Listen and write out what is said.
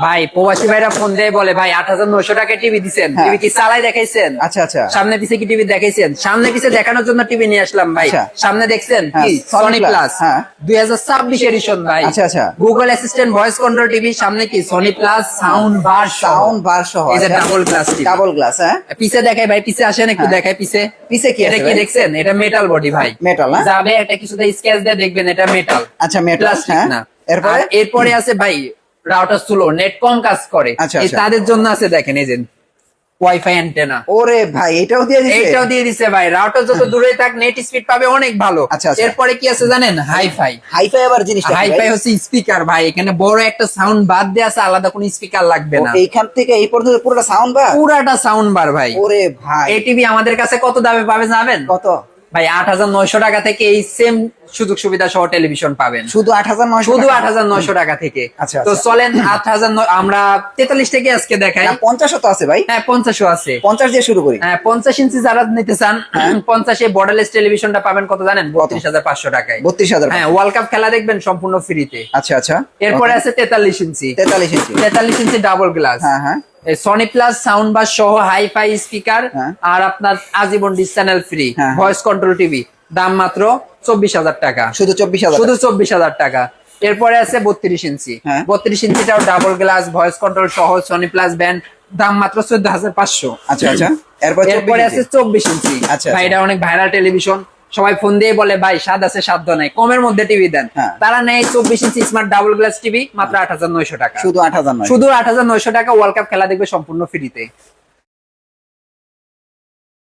ভাই প্রবাসী ভাইরা ফোন দিয়ে বলে ভাই ৮৯০০ টাকা টিভি দিচ্ছেন, টিভি কি চালাই দেখাইছেন? আচ্ছা আচ্ছা। সামনে পিছে কি টিভি দেখাইছেন? সামনে পিছে দেখানোর জন্য টিভি নিয়ে আসলাম ভাই। আচ্ছা। সামনে দেখছেন হ্যাঁ, কি Sony সনি Plus, প্লাস হ্যাঁ। 2026 এডিশন ভাই। আচ্ছা আচ্ছা। Google assistant voice control TV, সামনে কি Sony plus sound bar sound bar সহ। এই যে double glass TV. Double glass, হ্যাঁ। পিছে দেখাই ভাই, পিছে আসেন একটু হ্যাঁ। দেখাই পিছে। পিছে কি এটা আছে কি ভাই? দেখছেন? এটা মেটাল বডি ভাই। মেটাল, হ্যাঁ। যাবে একটা কিছুতে স্কেচ দিয়ে দেখবেন এটা মেটাল। আচ্ছা, মেটাল, প্লাস্টিক হ্যাঁ। না। এরপরে? এরপরে আছে ভাই রাউটার স্লো, নেট কম কাজ করে। আচ্ছা, এই আচ্ছা। তাদের জন্য আছে দেখেন এই যে ওয়াইফাই অ্যান্টেনা। ওরে ভাই, এটাও দিয়ে দিছে। এইটাও দিয়ে দিছে ভাই। রাউটার যত দূরে থাক নেট স্পিড পাবে অনেক ভালো। আচ্ছা, আচ্ছা। এরপরে কি আছে জানেন? হাইফাই। হাইফাই আবার জিনিসটা কি হাইফাই ভাই? হচ্ছে স্পিকার ভাই। এখানে বড় একটা সাউন্ড বাদ দিয়ে আছে, আলাদা কোনো স্পিকার লাগবে না। এইখান থেকে এই পর্যন্ত পুরোটা সাউন্ড বার। পুরাটা সাউন্ড বার ভাই। ওরে ভাই, এই টিভি আমাদের কাছে কত দামে পাবে জানেন? কত ভাই ৮৯০০ টাকা থেকে এই সেম সুযোগ সুবিধা সহ টেলিভিশন পাবেন। শুধু ৮৯০০? শুধু ৮৯০০ টাকা থেকে। আচ্ছা, তো আচ্ছা। চলেন ৮০০০ আমরা ৪৩ থেকে আজকে দেখাই। ৫০ তো আছে ভাই। হ্যাঁ ৫০ও আছে। ৫০ দিয়ে শুরু করি। হ্যাঁ ৫০ ইঞ্চি যারা নিতে চান, ৫০ বর্ডারলেস টেলিভিশনটা পাবেন কত জানেন? ৩২৫০০ টাকায়। ৩২,০০০। হ্যাঁ ওয়ার্ল্ড কাপ খেলা দেখবেন সম্পূর্ণ ফ্রিতে। আচ্ছা আচ্ছা। এরপরে আছে ৪৩ ইঞ্চি। ৪৩ ইঞ্চি। ৪৩ ইঞ্চি ডাবল গ্লাস। হ্যাঁ হ্যাঁ। সনি প্লাস সাউন্ড বার সহ হাইফাই স্পিকার হ্যাঁ। আর আপনার আজীবন ডিশ চ্যানেল ফ্রি, হ্যাঁ। Voice control TV. দাম মাত্র ২৪,০০০ টাকা। শুধু ২৪,০০০। শুধু ২৪,০০০ টাকা। এরপরে আছে ৩২ ইঞ্চি। হ্যাঁ। ৩২ ইঞ্চিটাও ডাবল গ্লাস, ভয়েস কন্ট্রোল সহ, সনি প্লাস ব্যান্ড। দাম মাত্র ১৪,৫০০। আচ্ছা আচ্ছা। এরপরে আছে ২৪ ইঞ্চি। আচ্ছা, ভাই আচ্ছা। এটা অনেক ভাইরাল টেলিভিশন। সবাই ফোন দিয়ে বলে ভাই স্বাদ আছে সাধ্য নাই, কমের মধ্যে টিভি দেন। হ্যাঁ। তারা নেয় ২৪ ইঞ্চি স্মার্ট ডাবল গ্লাস টিভি মাত্র ৮৯০০ টাকা। শুধু ৮৯০০। শুধু ৮৯০০ টাকা। ওয়ার্ল্ড কাপ খেলা দেখবে সম্পূর্ণ ফ্রিতে।